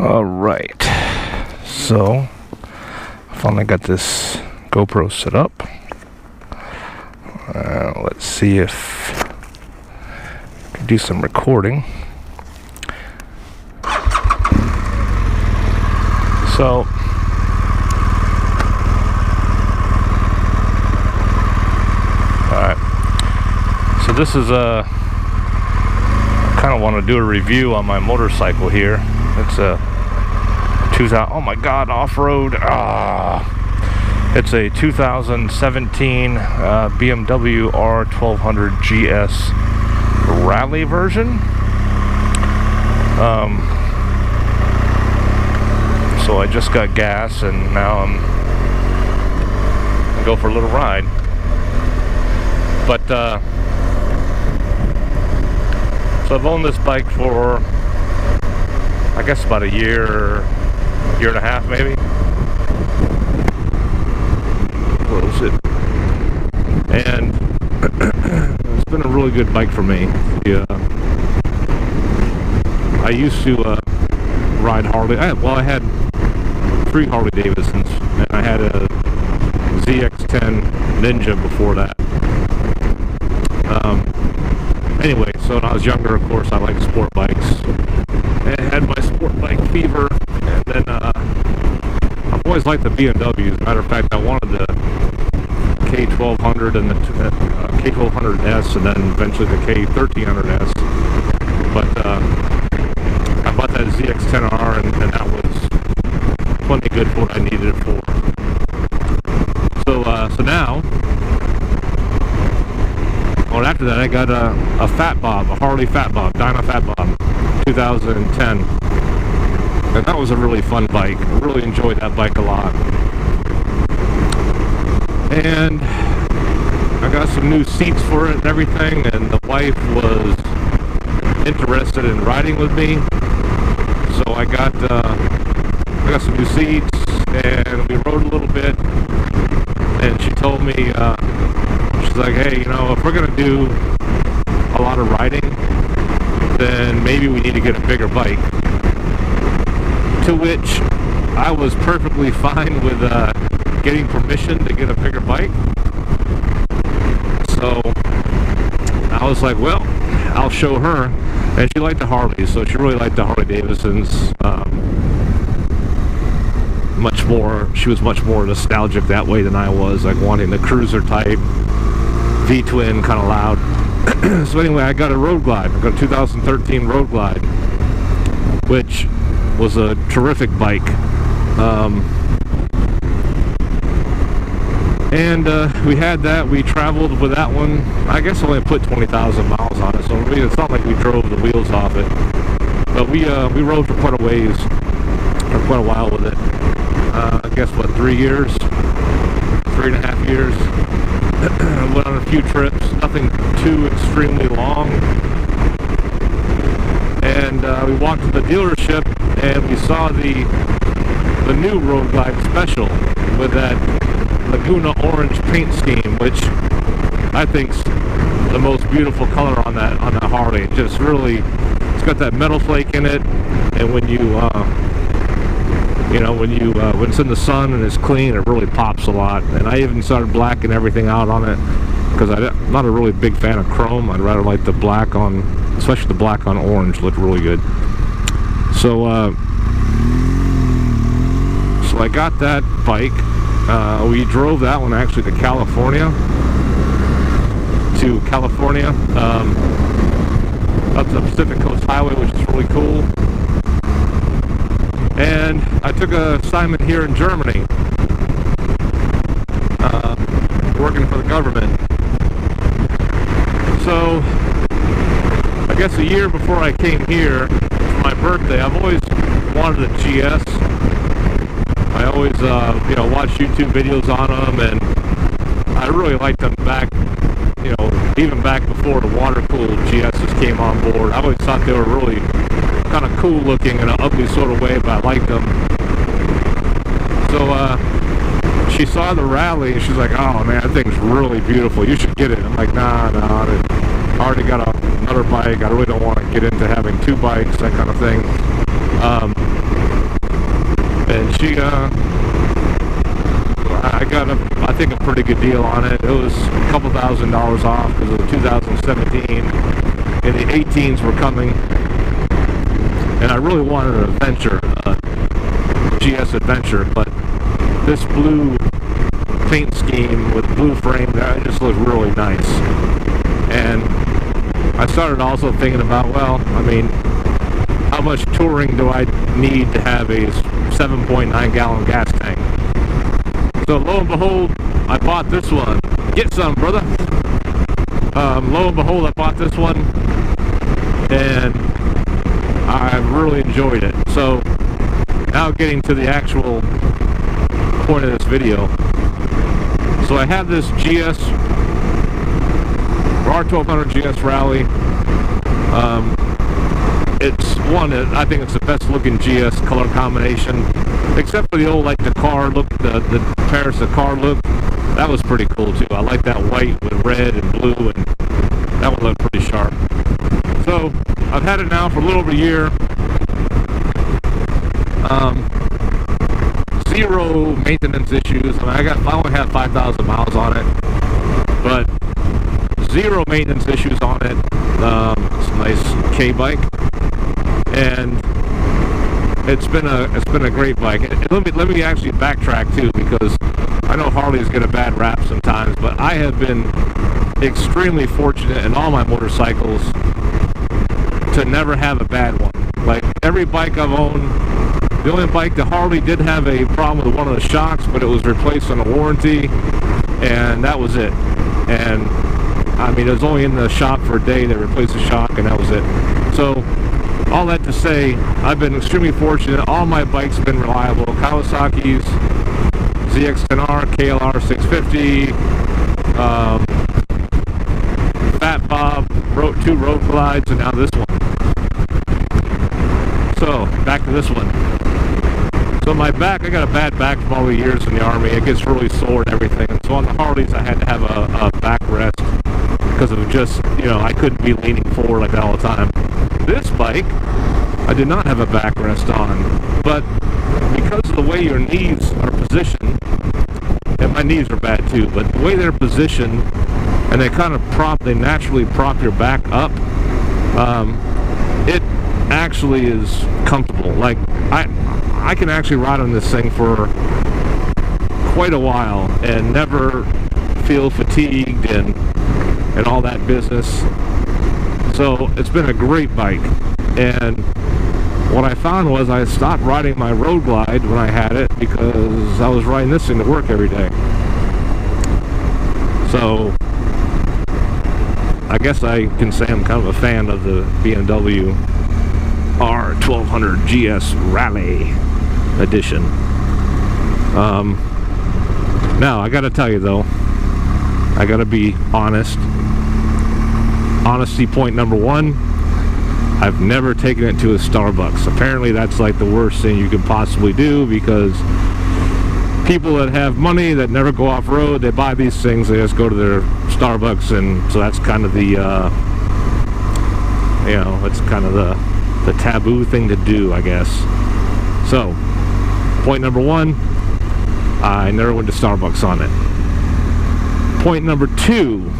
Alright, so I finally got this GoPro set up. Let's see if I can do some recording. So alright, so this is I kind of want to do a review on my motorcycle here. It's a 2000, oh my god, off-road. It's a 2017 BMW R1200GS Ralleye version. So I just got gas and now I'm gonna go for a little ride. But so I've owned this bike for, I guess, about a year and a half maybe. What was it? And it's been a really good bike for me. I used to ride Harley. I had 3 Harley Davidsons, and I had a ZX10 Ninja before that. Anyway, so when I was younger, of course, I liked sport bikes. I had my sport bike fever, and then I've always liked the BMWs. As a matter of fact, I wanted the K1200 and the K1200S, and then eventually the K1300S. But I bought that ZX10R, and that was plenty good for what I needed it for. So now, well, after that, I got a Fat Bob, a Harley Fat Bob, Dyna Fat Bob, 2010. And that was a really fun bike. I really enjoyed that bike a lot. And I got some new seats for it and everything, and the wife was interested in riding with me. So I got some new seats, and we rode a little bit, and she told me, she's like, hey, you know, if we're going to do a lot of riding, then maybe we need to get a bigger bike. To which I was perfectly fine with getting permission to get a bigger bike. So I was like, well, I'll show her. And she liked the Harleys, so she really liked the Harley Davidsons much more. She was much more nostalgic that way than I was, like wanting the cruiser type V-twin, kind of loud. So anyway, I got a Road Glide. I got a 2013 Road Glide, which was a terrific bike. And we had that. We traveled with that one. I guess I only put 20,000 miles on it, so it's not like we drove the wheels off it. But we rode for quite a ways, or quite a while with it. I guess, what, 3 years? 3.5 years. Went on a few trips, nothing too extremely long. And we walked to the dealership, and we saw the new Road Glide Special with that Laguna orange paint scheme, which I think's the most beautiful color on that Harley. It just really, it's got that metal flake in it, and when when it's in the sun and it's clean, it really pops a lot. And I even started blacking everything out on it, because I'm not a really big fan of chrome. I'd rather like the black on, especially the black on orange, looked really good. So I got that bike. We drove that one actually to California, up the Pacific Coast Highway, which is really cool. And I took an assignment here in Germany, working for the government. So I guess a year before I came here for my birthday, I've always wanted a GS. I always, watch YouTube videos on them, and I really liked them back, even back before the water-cooled GSs came on board. I always thought they were really kind of cool looking in an ugly sort of way, but I liked them. So she saw the Ralleye, and she's like, oh man, that thing's really beautiful, you should get it. I'm like, nah, I already got another bike. I really don't want to get into having 2 bikes, that kind of thing. And she, I got I think a pretty good deal on it. It was a couple $1,000s off because it was 2017, and the 18s were coming. And I really wanted an Adventure, GS Adventure, but this blue paint scheme with blue frame, that just looked really nice. And I started also thinking about, well, I mean, how much touring do I need to have a 7.9 gallon gas tank? So lo and behold, I bought this one. Get some, brother. Lo and behold, I bought this one, and I really enjoyed it. So now getting to the actual point of this video. So I have this GS R1200GS Ralleye. It's one, I think it's the best looking GS color combination, except for the old, like, the car look, the Paris Dakar look. That was pretty cool too. I like that white with red and blue, and that one looked pretty sharp. So I've had it now for a little over a year. Zero maintenance issues. I mean, I only have 5,000 miles on it, but zero maintenance issues on it. It's a nice K bike, and it's been a great bike. Let me actually backtrack too, because I know Harleys get a bad rap sometimes, but I have been extremely fortunate in all my motorcycles to never have a bad one. Like, every bike I've owned, the only bike, the Harley did have a problem with one of the shocks, but it was replaced on a warranty, and that was it. And I mean, it was only in the shop for a day. They replaced the shock, and that was it. So all that to say, I've been extremely fortunate. All my bikes have been reliable. Kawasaki's ZX-10R, KLR 650, Fat Bob, two road glides, and now this one. So back to this one. So my back, I got a bad back from all the years in the Army. It gets really sore and everything. And so on the Harleys, I had to have a backrest because of just, you know, I couldn't be leaning forward like that all the time. This bike, I did not have a backrest on, but because of the way your knees are positioned, and my knees are bad too, but the way they're positioned, and they kind of they naturally prop your back up, it actually is comfortable. Like, I can actually ride on this thing for quite a while and never feel fatigued and all that business. So it's been a great bike. And what I found was I stopped riding my road glide when I had it because I was riding this thing to work every day. So I guess I can say I'm kind of a fan of the BMW R1200GS Ralleye edition. Now I gotta tell you though, I gotta be honest. Honesty point number one, I've never taken it to a Starbucks. Apparently that's like the worst thing you could possibly do, because people that have money that never go off-road, they buy these things, they just go to their Starbucks, and so that's kind of the you know, it's kind of the taboo thing to do, I guess. So point number one, I never went to Starbucks on it. Point number two,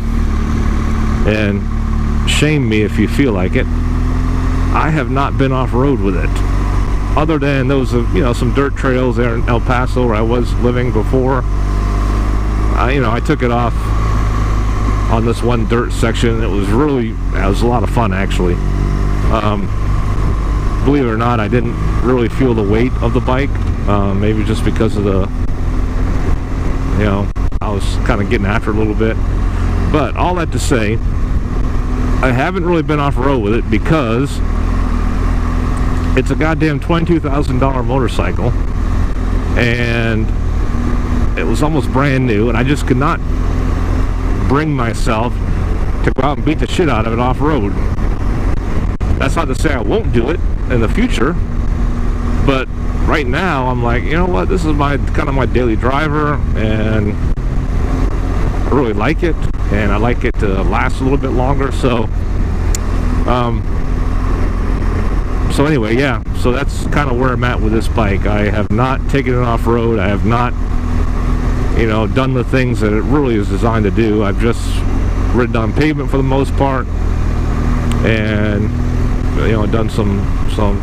and shame me if you feel like it, I have not been off-road with it, other than those, you know, some dirt trails there in El Paso where I was living before. You know, I took it off on this one dirt section. It was a lot of fun, actually. Believe it or not, I didn't really feel the weight of the bike, maybe just because of the, you know, I was kind of getting after it a little bit. But all that to say, I haven't really been off-road with it because it's a goddamn $22,000 motorcycle, and it was almost brand new, and I just could not bring myself to go out and beat the shit out of it off-road. That's not to say I won't do it in the future, but right now I'm like, you know what, this is my kind of my daily driver, and I really like it, and I like it to last a little bit longer. So So anyway, yeah, so that's kind of where I'm at with this bike. I have not taken it off-road. I have not, you know, done the things that it really is designed to do. I've just ridden on pavement for the most part, and, you know, done some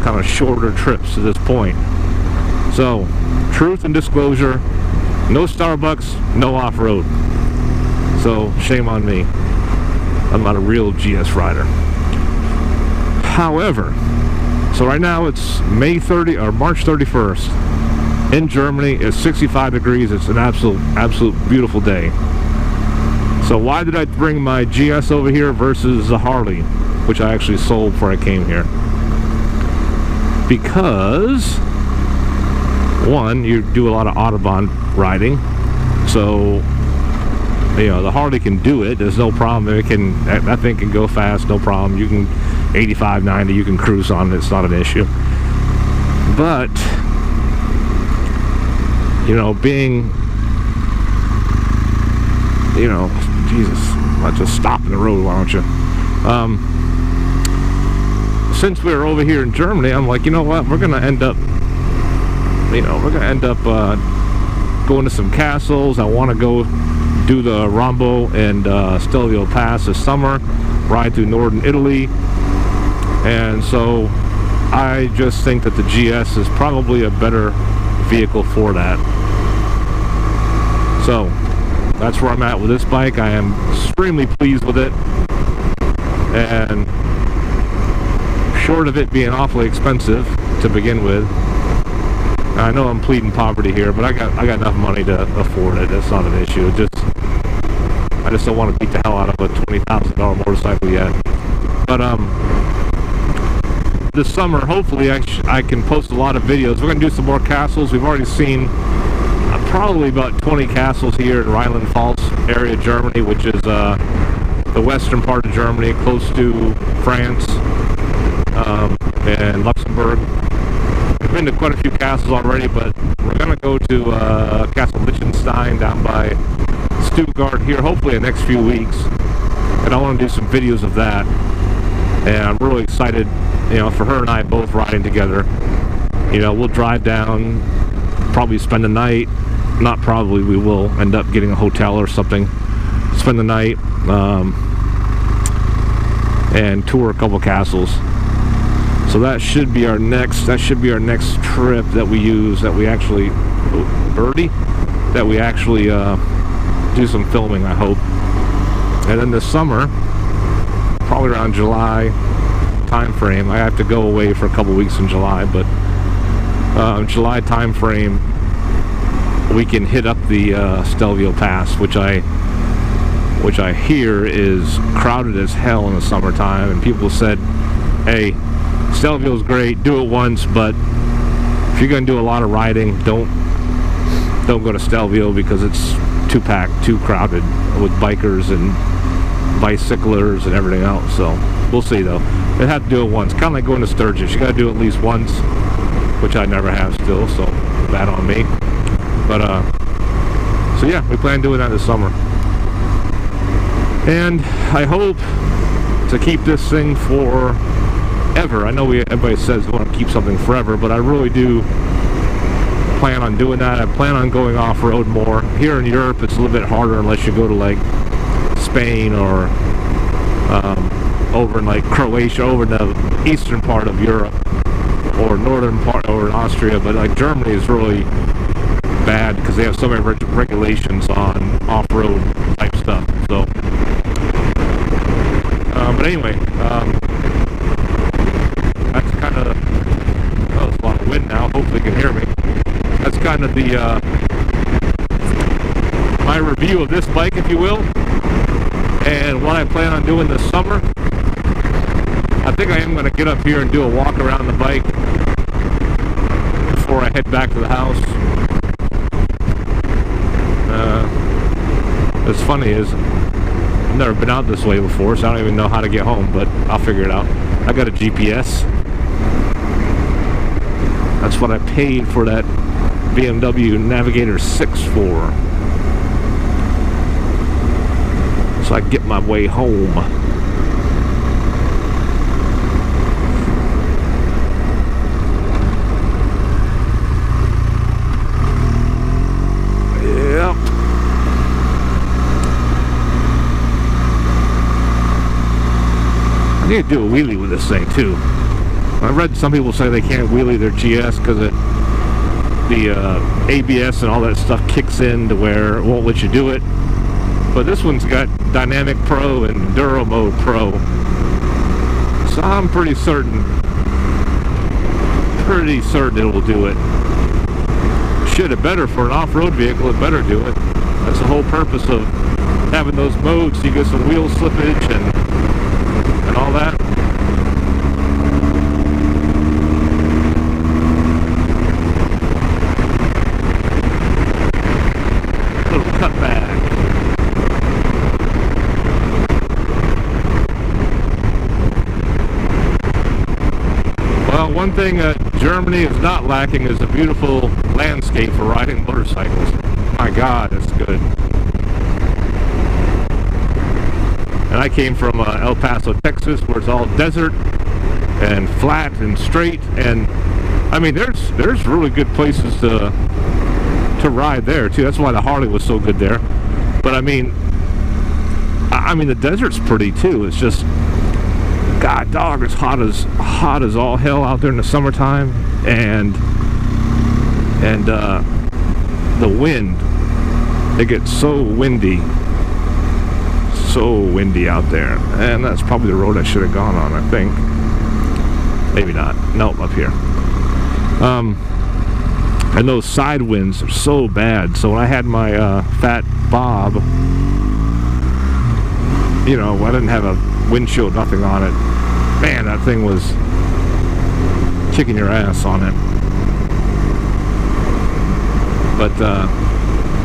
kind of shorter trips to this point. So, truth and disclosure, no Starbucks, no off-road. So, shame on me. I'm not a real GS rider. However, so right now it's March 31st. In Germany, it's 65 degrees. It's an absolute beautiful day. So why did I bring my GS over here versus the Harley, which I actually sold before I came here? Because, one, you do a lot of Autobahn riding, so, you know, the Harley can do it. There's no problem. That thing can go fast, no problem. You can 85, 90, you can cruise on it. It's not an issue. But, you know, being, you know, Jesus, let's just stop in the road, why don't you? Since we were over here in Germany, I'm like, you know what, we're gonna end up going to some castles. I want to go do the Rombo and Stelvio Pass this summer, ride through northern Italy, and so I just think that the GS is probably a better vehicle for that. So that's where I'm at with this bike. I am extremely pleased with it, and short of it being awfully expensive to begin with. I know I'm pleading poverty here, but I got enough money to afford it. That's not an issue. I just don't want to beat the hell out of a $20,000 motorcycle yet. But this summer, hopefully, I can post a lot of videos. We're going to do some more castles. We've already seen probably about 20 castles here in Rheinland-Pfalz area, Germany, which is the western part of Germany, close to France and Luxembourg. We've been to quite a few castles already, but we're going to go to Castle Liechtenstein down by Stuttgart here, hopefully in the next few weeks. And I want to do some videos of that. And I'm really excited, you know, for her and I both riding together. You know, we'll drive down, probably spend the night. Not probably, we will end up getting a hotel or something. Spend the night and tour a couple castles. So that should be our next trip that we use, that we actually do some filming, I hope. And then this summer, probably around July time frame, I have to go away for a couple weeks in July, but July time frame, we can hit up the Stelvio Pass, which I hear is crowded as hell in the summertime, and people said, hey, Stelvio's great, do it once, but if you're going to do a lot of riding, don't go to Stelvio because it's too packed, too crowded with bikers and bicyclers and everything else. So we'll see though. They have to do it once, kind of like going to Sturgis. You got to do it at least once, which I never have still, so bad on me. But so yeah, we plan on doing that this summer, and I hope to keep this thing for ever. I know everybody says they want to keep something forever, but I really do plan on doing that. I plan on going off-road more. Here in Europe, it's a little bit harder unless you go to like Spain or over in like Croatia, over in the eastern part of Europe, or northern part over in Austria. But like Germany is really bad because they have so many regulations on off-road type stuff. So, but anyway, that's kind of, oh, there's a lot of wind now. Hopefully you can hear me. That's kind of the my review of this bike, if you will, and what I plan on doing this summer. I think I am going to get up here and do a walk around the bike before I head back to the house. What's funny is I've never been out this way before, so I don't even know how to get home, but I'll figure it out. I got a GPS. That's what I paid for that BMW Navigator 6 for. So I can get my way home. I need to do a wheelie with this thing too. I read some people say they can't wheelie their GS because the ABS and all that stuff kicks in to where it won't let you do it. But this one's got Dynamic Pro and Enduro Mode Pro. So I'm pretty certain it will do it. Shit, it better for an off-road vehicle, it better do it. That's the whole purpose of having those modes, so you get some wheel slippage and all that. Little cutback. Well, one thing Germany is not lacking is a beautiful landscape for riding motorcycles. My God, it's good. And I came from El Paso, Texas, where it's all desert and flat and straight. And I mean, there's really good places to ride there too. That's why the Harley was so good there. But I mean, the desert's pretty too. It's just, God dog, it's hot as all hell out there in the summertime, and the wind, it gets so windy out there, and that's probably the road I should have gone on, I think. Maybe not. Nope, up here. And those side winds are so bad. So when I had my Fat Bob, you know, I didn't have a windshield, nothing on it. Man, that thing was kicking your ass on it. But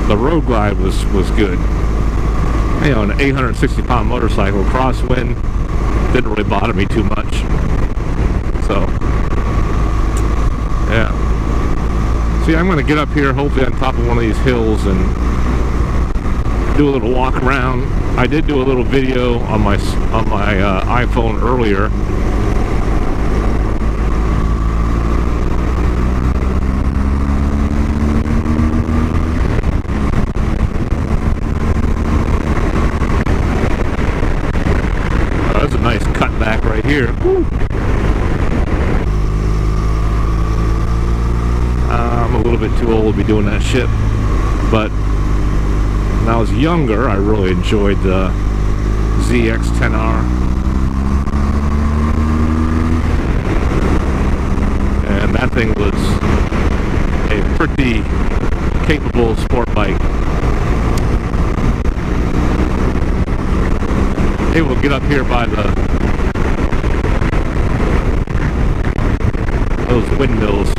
the road glide was good. You know, an 860-pound motorcycle, crosswind didn't really bother me too much. So, yeah. See, I'm going to get up here, hopefully on top of one of these hills, and do a little walk around. I did do a little video on my iPhone earlier. That's a nice cutback right here. Woo. I'm a little bit too old to be doing that shit, but when I was younger, I really enjoyed the ZX-10R. And that thing was a pretty capable sport bike. It will get up here by those windmills.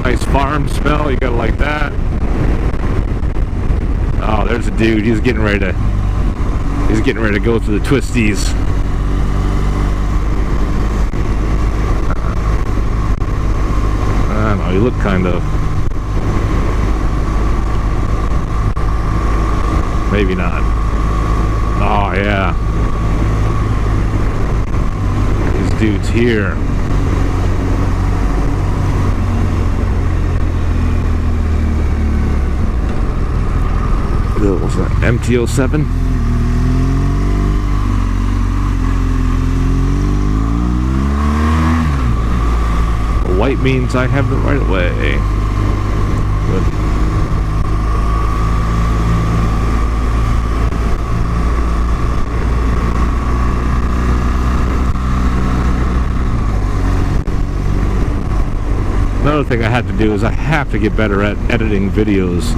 Nice farm smell, you gotta like that. Oh, there's a dude, he's getting ready to go through the twisties. I don't know, you look kind of, maybe not. Oh yeah, these dudes here. What's that? MT-07? White means I have the right of way. Good. Another thing I had to do is I have to get better at editing videos.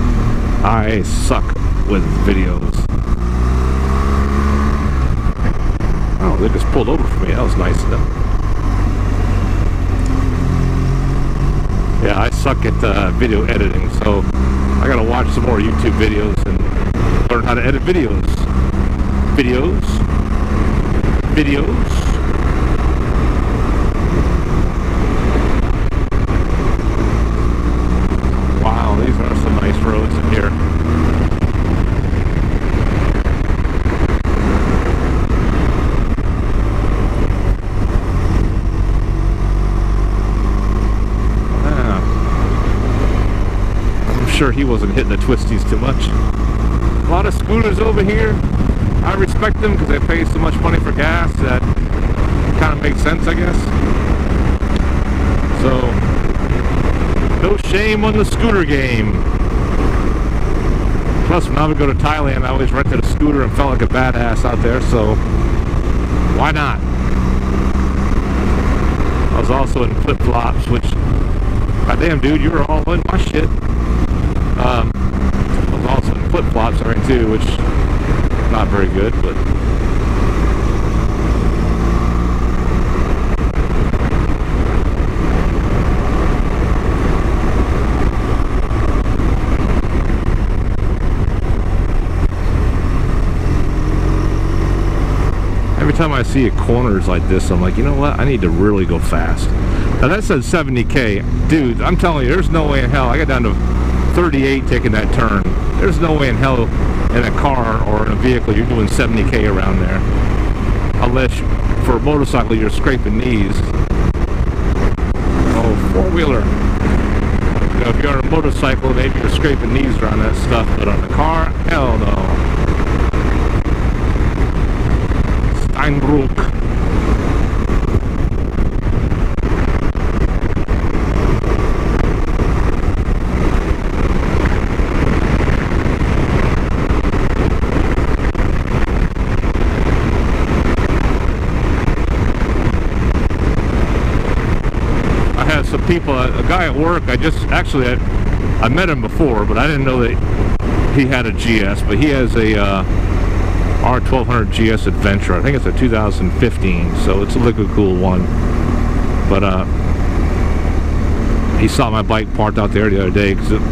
I suck with videos. Oh, they just pulled over for me. That was nice of them. Yeah, I suck at video editing, so I gotta watch some more YouTube videos and learn how to edit videos. Videos. Wow, these are some nice roads in here. Sure he wasn't hitting the twisties too much. A lot of scooters over here. I respect them because they pay so much money for gas that kind of makes sense, I guess. So, no shame on the scooter game. Plus, when I would go to Thailand, I always rented a scooter and felt like a badass out there, so why not? I was also in flip-flops, which, goddamn dude, you were all in my shit. I was also in flip-flops, too, which not very good, but every time I see corners like this, I'm like, you know what? I need to really go fast. Now that says 70K. Dude, I'm telling you, there's no way in hell. I got down to 38 taking that turn. There's no way in hell in a car or in a vehicle you're doing 70K around there. Unless for a motorcycle you're scraping knees. Oh, four-wheeler. You know, if you're on a motorcycle, maybe you're scraping knees around that stuff, but on a car, hell no. Steinbruch. Some people, a guy at work, I met him before, but I didn't know that he had a GS, but he has a R1200GS Adventure. I think it's a 2015, so it's a liquid cool one. But he saw my bike parked out there the other day because it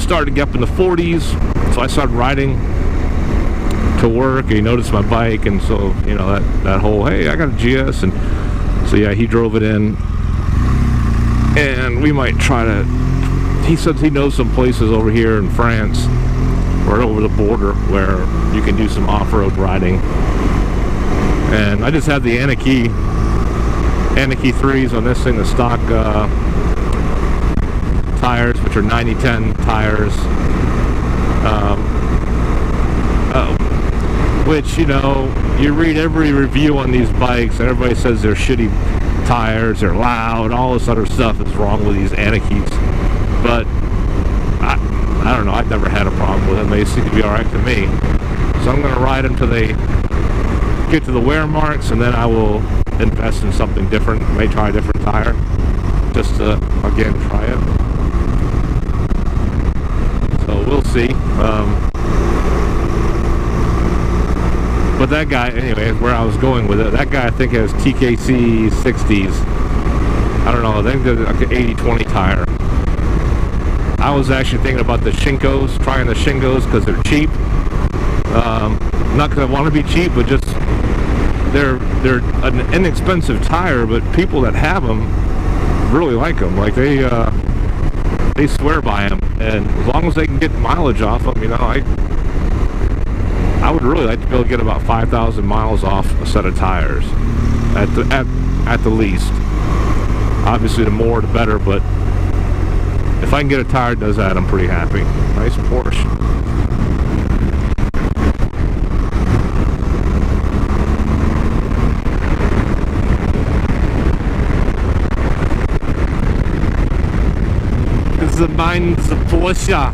started to get up in the 40s, so I started riding to work, and he noticed my bike, and so that whole, hey, I got a GS, and so yeah, he drove it in. And we might try to, he said he knows some places over here in France, right over the border, where you can do some off-road riding. And I just had the Anarchy 3s on this thing, the stock tires, which are 90-10 tires. Which, you read every review on these bikes, and everybody says they're shitty tires, they're loud, all this other stuff is wrong with these Anarchies. But I don't know, I've never had a problem with them. They seem to be alright to me. So I'm going to ride them till they get to the wear marks, and then I will invest in something different. I may try a different tire, just to, again, try it. So we'll see. But that guy, anyway, where I was going with it, that guy I think has TKC 60s. I don't know, I think they're like an 80-20 tire. I was actually thinking about the Shinkos, trying the Shinkos because they're cheap. Not because I want to be cheap, but just they're an inexpensive tire, but people that have them really like them. Like they swear by them, and as long as they can get mileage off them, I would really like to be able to get about 5,000 miles off a set of tires, at the least. Obviously, the more the better, but if I can get a tire that does that, I'm pretty happy. Nice Porsche. This is mine's Porsche.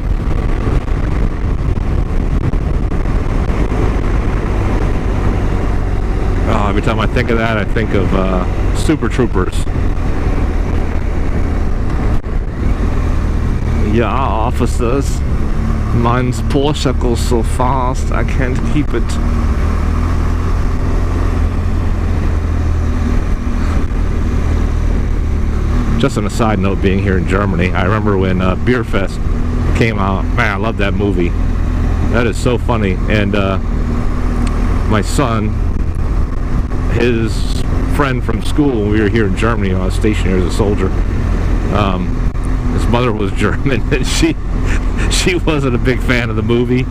Every time I think of that, I think of Super Troopers. Yeah, officers. Mine's Porsche goes so fast, I can't keep it. Just on a side note, being here in Germany, I remember when Beer Fest came out. Man, I love that movie. That is so funny. And my son, his friend from school, when we were here in Germany, I was stationed here as a soldier. His mother was German, and she wasn't a big fan of the movie.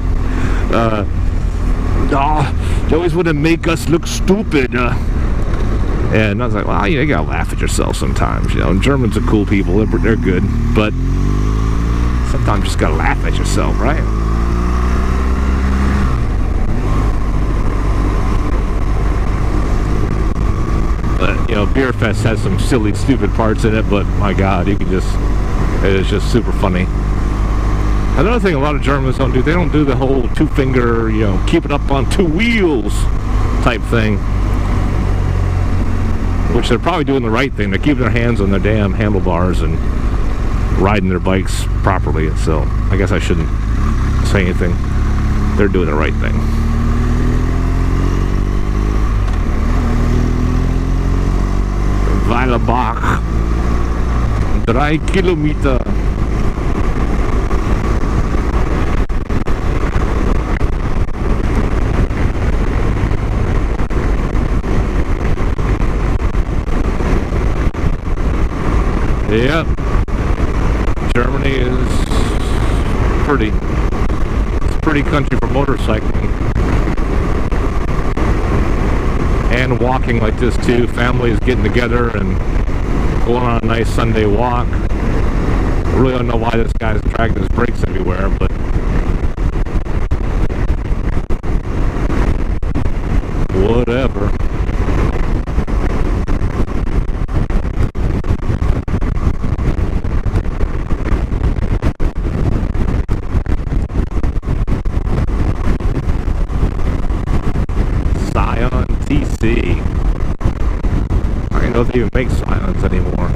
They always want to make us look stupid. And I was like, well, you gotta laugh at yourself sometimes. Germans are cool people; they're good, but sometimes you just gotta laugh at yourself, right? But, you know, Beer Fest has some silly, stupid parts in it, but my God, it is just super funny. Another thing a lot of Germans don't do, they don't do the whole two-finger, you know, keep it up on two wheels type thing. Which they're probably doing the right thing. They're keeping their hands on their damn handlebars and riding their bikes properly. So I guess I shouldn't say anything. They're doing the right thing. Weilebach. 3 Kilometer. Yep. Germany is pretty. It's a pretty country for motorcycling. And walking like this too. Families getting together and going on a nice Sunday walk. I really don't know why this guy's dragging his brakes everywhere, but whatever. TC. I don't know if they even make Scions anymore.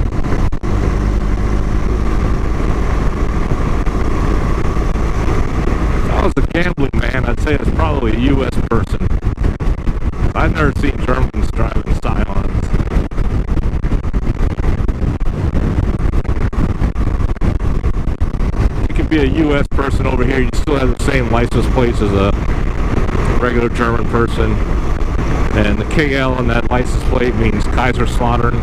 If I was a gambling man, I'd say it's probably a U.S. person. I've never seen Germans driving Scions. You could be a U.S. person over here, you still have the same license plates as a regular German person. And the KL on that license plate means Kaiserslautern.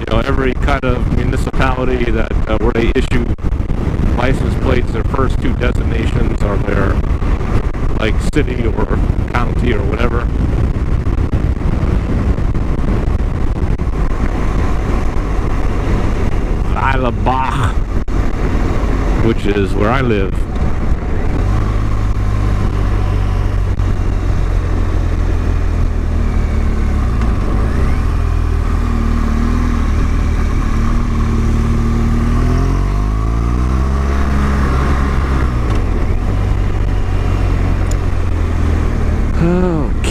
You know, every kind of municipality that where they issue license plates, their first two designations are their like city or county or whatever. Weilebach, which is where I live.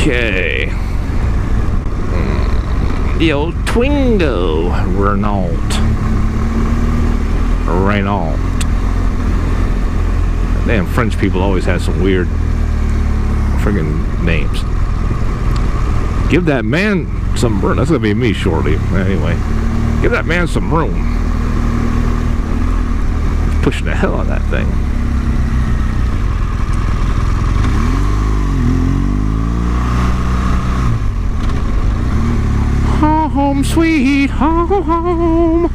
Okay. The old Twingo Renault. Damn, French people always have some weird friggin' names. Give that man some room. That's gonna be me shortly. Anyway, give that man some room. He's pushing the hell out of that thing. Home sweet home.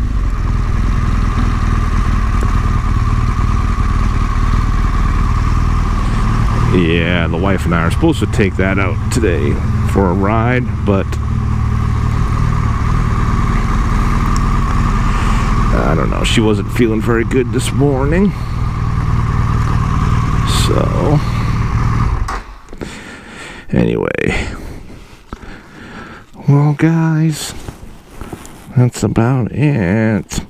Yeah, the wife and I are supposed to take that out today for a ride, but I don't know. She wasn't feeling very good this morning. So, anyway. Well, guys, that's about it.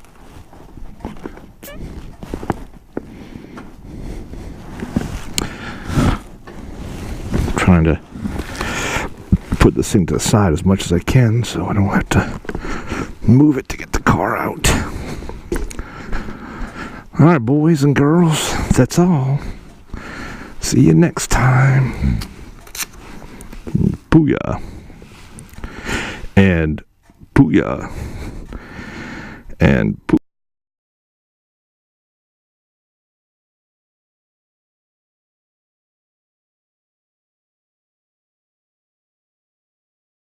Trying to put this thing to the side as much as I can so I don't have to move it to get the car out. Alright, boys and girls, that's all. See you next time. Booyah. And booyah. And